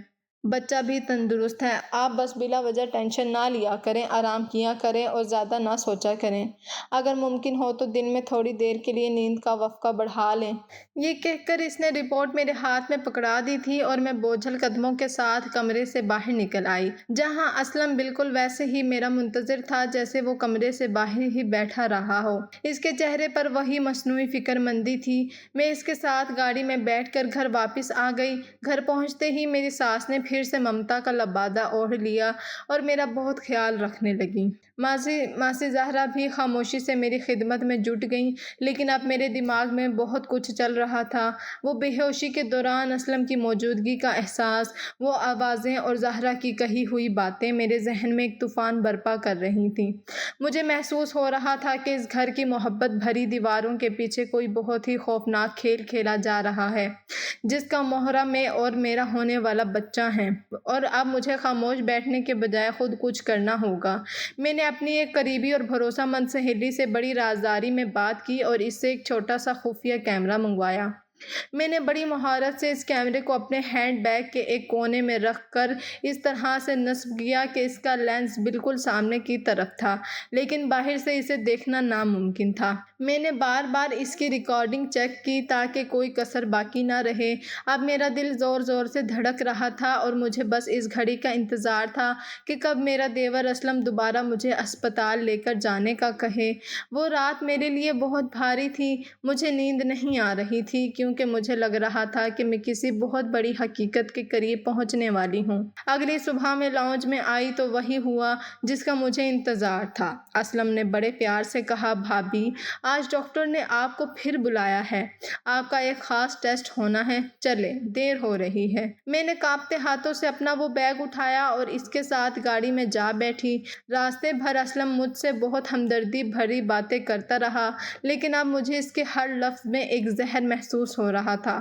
بچہ بھی تندرست ہے۔ آپ بس بلا وجہ ٹینشن نہ لیا کریں، آرام کیا کریں اور زیادہ نہ سوچا کریں۔ اگر ممکن ہو تو دن میں تھوڑی دیر کے لیے نیند کا وقفہ بڑھا لیں۔ یہ کہہ کر اس نے رپورٹ میرے ہاتھ میں پکڑا دی تھی اور میں بوجھل قدموں کے ساتھ کمرے سے باہر نکل آئی، جہاں اسلم بالکل ویسے ہی میرا منتظر تھا جیسے وہ کمرے سے باہر ہی بیٹھا رہا ہو۔ اس کے چہرے پر وہی مصنوعی فکر مندی تھی۔ میں اس کے ساتھ گاڑی میں بیٹھ کر گھر واپس آ گئی۔ گھر پہنچتے ہی میری ساس نے پھر سے ممتا کا لبادہ اوڑھ لیا اور میرا بہت خیال رکھنے لگی۔ ماسی زہرا بھی خاموشی سے میری خدمت میں جٹ گئیں، لیکن اب میرے دماغ میں بہت کچھ چل رہا تھا۔ وہ بے ہوشی کے دوران اسلم کی موجودگی کا احساس، وہ آوازیں اور زہرا کی کہی ہوئی باتیں میرے ذہن میں ایک طوفان برپا کر رہی تھیں۔ مجھے محسوس ہو رہا تھا کہ اس گھر کی محبت بھری دیواروں کے پیچھے کوئی بہت ہی خوفناک کھیل کھیلا جا رہا ہے، جس کا مہرا میں اور میرا ہونے والا بچہ ہیں، اور اب مجھے خاموش بیٹھنے کے بجائے خود کچھ کرنا ہوگا۔ میں نے اپنی ایک قریبی اور بھروسہ مند سہیلی سے بڑی رازداری میں بات کی اور اس سے ایک چھوٹا سا خفیہ کیمرہ منگوایا۔ میں نے بڑی مہارت سے اس کیمرے کو اپنے ہینڈ بیگ کے ایک کونے میں رکھ کر اس طرح سے نصب کیا کہ اس کا لینس بالکل سامنے کی طرف تھا، لیکن باہر سے اسے دیکھنا ناممکن تھا۔ میں نے بار بار اس کی ریکارڈنگ چیک کی تاکہ کوئی کسر باقی نہ رہے۔ اب میرا دل زور زور سے دھڑک رہا تھا اور مجھے بس اس گھڑی کا انتظار تھا کہ کب میرا دیور اسلم دوبارہ مجھے اسپتال لے کر جانے کا کہے۔ وہ رات میرے لیے بہت بھاری تھی۔ مجھے نیند نہیں آ رہی تھی کیونکہ مجھے لگ رہا تھا کہ میں کسی بہت بڑی حقیقت کے قریب پہنچنے والی ہوں۔ اگلی صبح میں لاؤنج میں آئی تو وہی ہوا جس کا مجھے انتظار تھا۔ اسلم نے بڑے پیار سے کہا، بھابھی، آج ڈاکٹر نے آپ کو پھر بلایا ہے، آپ کا ایک خاص ٹیسٹ ہونا ہے، چلیں دیر ہو رہی ہے۔ میں نے کانپتے ہاتھوں سے اپنا وہ بیگ اٹھایا اور اس کے ساتھ گاڑی میں جا بیٹھی۔ راستے بھر اسلم مجھ سے بہت ہمدردی بھری باتیں کرتا رہا، لیکن اب مجھے اس کے ہر لفظ میں ایک زہر محسوس ہو رہا تھا۔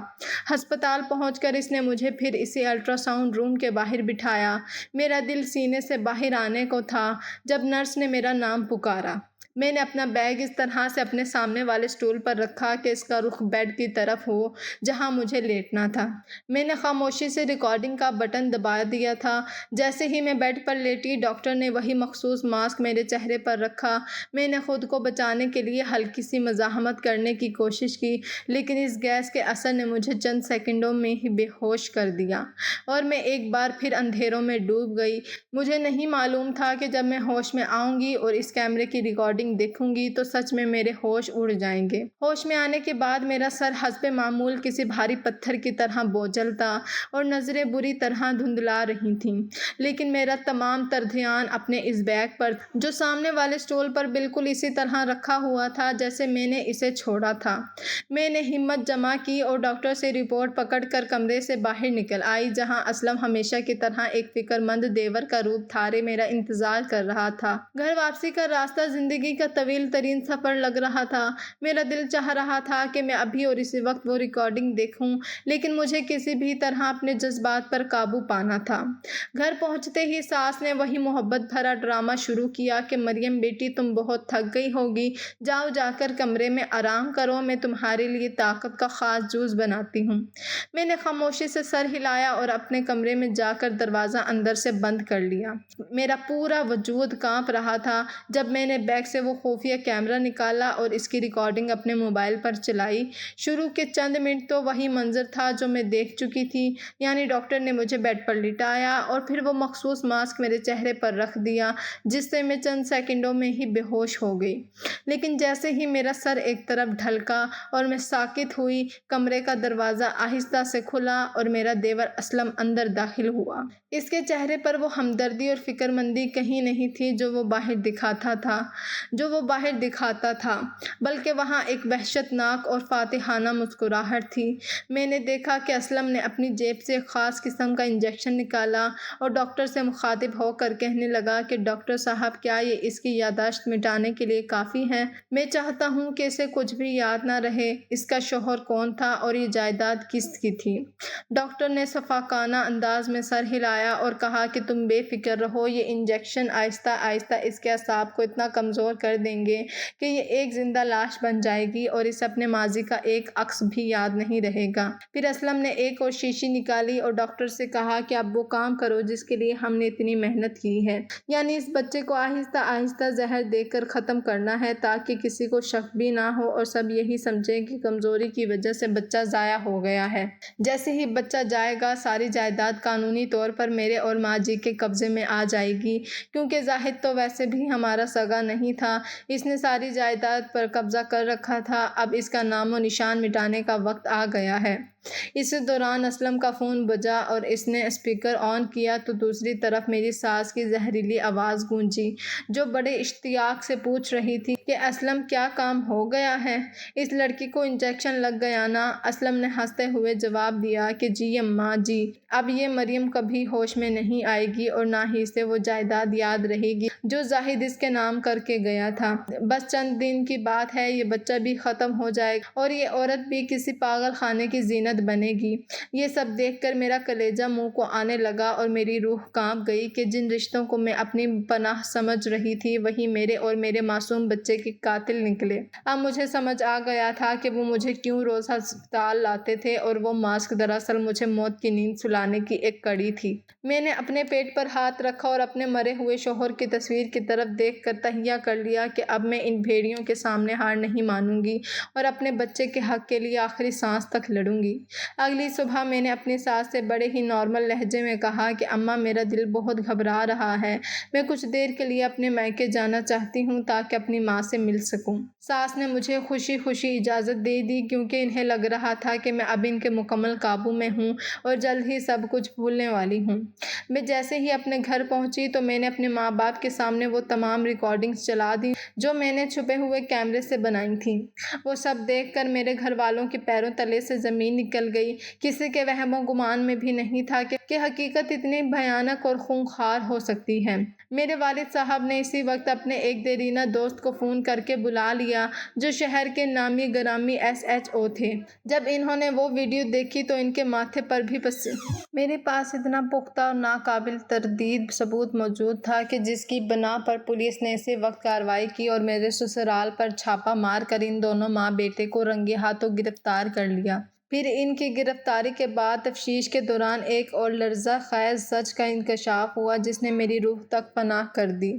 ہسپتال پہنچ کر اس نے مجھے پھر اسی الٹرا ساؤنڈ روم کے باہر بٹھایا۔ میرا دل سینے سے باہر آنے کو تھا جب نرس نے میرا نام پکارا۔ میں نے اپنا بیگ اس طرح سے اپنے سامنے والے اسٹول پر رکھا کہ اس کا رخ بیڈ کی طرف ہو جہاں مجھے لیٹنا تھا۔ میں نے خاموشی سے ریکارڈنگ کا بٹن دبا دیا تھا۔ جیسے ہی میں بیڈ پر لیٹی، ڈاکٹر نے وہی مخصوص ماسک میرے چہرے پر رکھا۔ میں نے خود کو بچانے کے لیے ہلکی سی مزاحمت کرنے کی کوشش کی، لیکن اس گیس کے اثر نے مجھے چند سیکنڈوں میں ہی بے ہوش کر دیا اور میں ایک بار پھر اندھیروں میں ڈوب گئی۔ مجھے نہیں معلوم تھا کہ جب میں ہوش میں آؤں گی اور اس کیمرے کی ریکارڈنگ دیکھوں گی تو سچ میں میرے ہوش اڑ جائیں گے۔ ہوش میں آنے کے بعد میرا سر حسب معمول کسی بھاری پتھر کی طرح بوجھل تھا اور نظریں بری طرح دھندلا رہی تھیں، لیکن میرا تمام تر دھیان اپنے اس بیگ پر جو سامنے والے اسٹول پر بالکل اسی طرح رکھا ہوا تھا جیسے میں نے اسے چھوڑا تھا۔ میں نے ہمت جمع کی اور ڈاکٹر سے رپورٹ پکڑ کر کمرے سے باہر نکل آئی، جہاں اسلم ہمیشہ کی طرح ایک فکر مند دیور کا روپ دھارے میرا انتظار کر رہا تھا۔ گھر واپسی کا راستہ زندگی زندگی کا طویل ترین سفر لگ رہا تھا۔ میرا دل چاہ رہا تھا کہ میں ابھی اور اسی وقت وہ ریکارڈنگ دیکھوں، لیکن مجھے کسی بھی طرح اپنے جذبات پر قابو پانا تھا۔ گھر پہنچتے ہی ساس نے وہی محبت بھرا ڈرامہ شروع کیا کہ مریم بیٹی تم بہت تھک گئی ہوگی، جاؤ جا کر کمرے میں آرام کرو، میں تمہارے لیے طاقت کا خاص جوس بناتی ہوں۔ میں نے خاموشی سے سر ہلایا اور اپنے کمرے میں جا کر دروازہ اندر سے بند کر لیا۔ میرا پورا وجود کانپ رہا تھا جب میں نے بیگ سے وہ خفیہ کیمرہ نکالا اور اس کی ریکارڈنگ اپنے موبائل پر چلائی۔ شروع کے چند منٹ تو وہی منظر تھا جو میں دیکھ چکی تھی، یعنی ڈاکٹر نے مجھے بیڈ پر لٹایا اور پھر وہ مخصوص ماسک میرے چہرے پر رکھ دیا جس سے میں چند سیکنڈوں میں ہی بے ہوش ہو گئی۔ لیکن جیسے ہی میرا سر ایک طرف ڈھلکا اور میں ساکت ہوئی، کمرے کا دروازہ آہستہ سے کھلا اور میرا دیور اسلم اندر داخل ہوا۔ اس کے چہرے پر وہ ہمدردی اور فکر مندی کہیں نہیں تھی جو وہ باہر دکھاتا تھا، بلکہ وہاں ایک وحشت ناک اور فاتحانہ مسکراہٹ تھی۔ میں نے دیکھا کہ اسلم نے اپنی جیب سے ایک خاص قسم کا انجیکشن نکالا اور ڈاکٹر سے مخاطب ہو کر کہنے لگا کہ ڈاکٹر صاحب، کیا یہ اس کی یادداشت مٹانے کے لیے کافی ہے؟ میں چاہتا ہوں کہ اسے کچھ بھی یاد نہ رہے، اس کا شوہر کون تھا اور یہ جائیداد کس کی تھی۔ ڈاکٹر نے شفقانہ انداز میں سر ہلایا اور کہا کہ تم بے فکر رہو، یہ انجیکشن آہستہ آہستہ اس کے اعصاب کو اتنا کمزور کر دیں گے کہ یہ ایک زندہ لاش بن جائے گی اور اسے اپنے ماضی کا ایک عکس بھی یاد نہیں رہے گا۔ پھر اسلم نے ایک اور شیشی نکالی اور ڈاکٹر سے کہا کہ اب وہ کام کرو جس کے لیے ہم نے اتنی محنت کی ہے، یعنی اس بچے کو آہستہ آہستہ زہر دے کر ختم کرنا ہے تاکہ کسی کو شک بھی نہ ہو اور سب یہی سمجھیں کہ کمزوری کی وجہ سے بچہ ضائع ہو گیا ہے۔ جیسے ہی بچہ جائے گا، ساری جائیداد قانونی طور پر میرے اور ماں جی کے قبضے میں آ جائے گی، کیونکہ زاہد تو ویسے بھی ہمارا سگا نہیں تھا، اس نے ساری جائیداد پر قبضہ کر رکھا تھا، اب اس کا نام و نشان مٹانے کا وقت آ گیا ہے۔ اسی دوران اسلم کا فون بجا اور اس نے اسپیکر آن کیا تو دوسری طرف میری ساس کی زہریلی آواز گونجی جو بڑے اشتیاق سے پوچھ رہی تھی کہ اسلم کیا کام ہو گیا ہے؟ اس لڑکی کو انجیکشن لگ گیا نا؟ اسلم نے ہنستے ہوئے جواب دیا کہ جی اماں جی، اب یہ مریم کبھی ہوش میں نہیں آئے گی اور نہ ہی اسے وہ جائیداد یاد رہے گی جو زاہد اس کے نام کر کے گیا تھا۔ بس چند دن کی بات ہے، یہ بچہ بھی ختم ہو جائے گا اور یہ عورت بھی کسی پاگل خانے کی زینت بنے گی۔ یہ سب دیکھ کر میرا کلیجہ منہ کو آنے لگا اور میری روح کانپ گئی کہ جن رشتوں کو میں اپنی پناہ سمجھ رہی تھی وہی میرے اور میرے معصوم بچے کے قاتل نکلے۔ اب مجھے سمجھ آ گیا تھا کہ وہ مجھے کیوں روز ہسپتال لاتے تھے اور وہ ماسک دراصل مجھے موت کی نیند سلانے کی ایک کڑی تھی۔ میں نے اپنے پیٹ پر ہاتھ رکھا اور اپنے مرے ہوئے شوہر کی تصویر کی طرف دیکھ کر تہیہ کر لیا کہ اب میں ان بھیڑیوں کے سامنے ہار نہیں مانوں گی اور اپنے بچے کے حق کے لیے آخری سانس تک لڑوں گی۔ اگلی صبح میں نے اپنی ساس سے بڑے ہی نارمل لہجے میں کہا کہ اماں، میرا دل بہت گھبرا رہا ہے، میں کچھ دیر کے لیے اپنے میکے جانا چاہتی ہوں تاکہ اپنی ماں سے مل سکوں۔ ساس نے مجھے خوشی خوشی اجازت دے دی کیونکہ انہیں لگ رہا تھا کہ میں اب ان کے مکمل قابو میں ہوں اور جلد ہی سب کچھ بھولنے والی ہوں۔ میں جیسے ہی اپنے گھر پہنچی تو میں نے اپنے ماں باپ کے سامنے وہ تمام ریکارڈنگز چلا دیں جو میں نے چھپے ہوئے کیمرے سے بنائی تھیں۔ وہ سب دیکھ کر میرے گھر والوں کے پیروں تلے سے زمین نکل گئی۔ کسی کے وہم و گمان میں بھی نہیں تھا کہ حقیقت اتنی بھیانک اور خونخوار ہو سکتی ہے۔ میرے والد صاحب نے اسی وقت اپنے ایک دیرینہ دوست کو فون کر کے بلا لیا جو شہر کے نامی گرامی SHO تھے۔ جب انہوں نے وہ ویڈیو دیکھی تو ان کے ماتھے پر بھی میرے پاس اتنا پختہ اور ناقابل تردید ثبوت موجود تھا کہ جس کی بنا پر پولیس نے اسی وقت کارروائی کی اور میرے سسرال پر چھاپہ مار کر ان دونوں ماں بیٹے کو رنگے ہاتھوں گرفتار کر لیا۔ پھر ان کی گرفتاری کے بعد تفتیش کے دوران ایک اور لرزہ خیز سچ کا انکشاف ہوا جس نے میری روح تک پناہ کر دی۔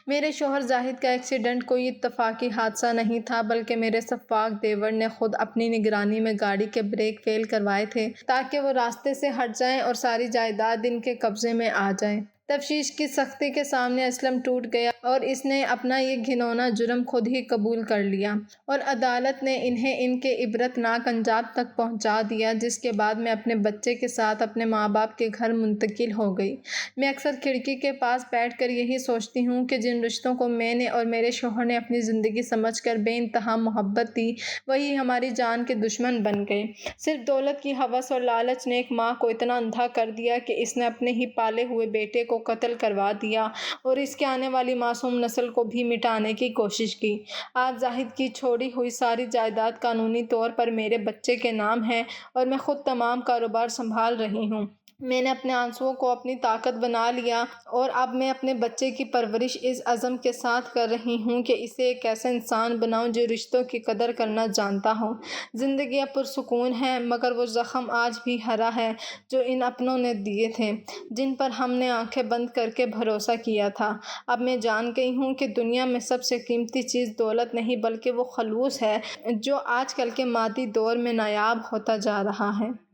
میرے شوہر زاہد کا ایکسیڈنٹ کوئی اتفاقی حادثہ نہیں تھا بلکہ میرے سفاک دیور نے خود اپنی نگرانی میں گاڑی کے بریک فیل کروائے تھے تاکہ وہ راستے سے ہٹ جائیں اور ساری جائیداد ان کے قبضے میں آ جائے۔ تفتیش کی سختی کے سامنے اسلم ٹوٹ گیا اور اس نے اپنا یہ گھناؤنا جرم خود ہی قبول کر لیا اور عدالت نے انہیں ان کے عبرتناک انجام تک پہنچا دیا، جس کے بعد میں اپنے بچے کے ساتھ اپنے ماں باپ کے گھر منتقل ہو گئی۔ میں اکثر کھڑکی کے پاس بیٹھ کر یہی سوچتی ہوں کہ جن رشتوں کو میں نے اور میرے شوہر نے اپنی زندگی سمجھ کر بے انتہا محبت دی وہی ہماری جان کے دشمن بن گئے۔ صرف دولت کی ہوس اور لالچ نے ایک ماں کو اتنا اندھا کر دیا کہ اس نے اپنے ہی پالے ہوئے بیٹے کو کو قتل کروا دیا اور اس کے آنے والی معصوم نسل کو بھی مٹانے کی کوشش کی۔ آج زاہد کی چھوڑی ہوئی ساری جائیداد قانونی طور پر میرے بچے کے نام ہے اور میں خود تمام کاروبار سنبھال رہی ہوں۔ میں نے اپنے آنسوؤں کو اپنی طاقت بنا لیا اور اب میں اپنے بچے کی پرورش اس عزم کے ساتھ کر رہی ہوں کہ اسے ایک ایسا انسان بناؤں جو رشتوں کی قدر کرنا جانتا ہو۔ زندگی اب پرسکون ہے، مگر وہ زخم آج بھی ہرا ہے جو ان اپنوں نے دیے تھے، جن پر ہم نے آنکھیں بند کر کے بھروسہ کیا تھا۔ اب میں جان گئی ہوں کہ دنیا میں سب سے قیمتی چیز دولت نہیں بلکہ وہ خلوص ہے جو آج کل کے مادی دور میں نایاب ہوتا جا رہا ہے۔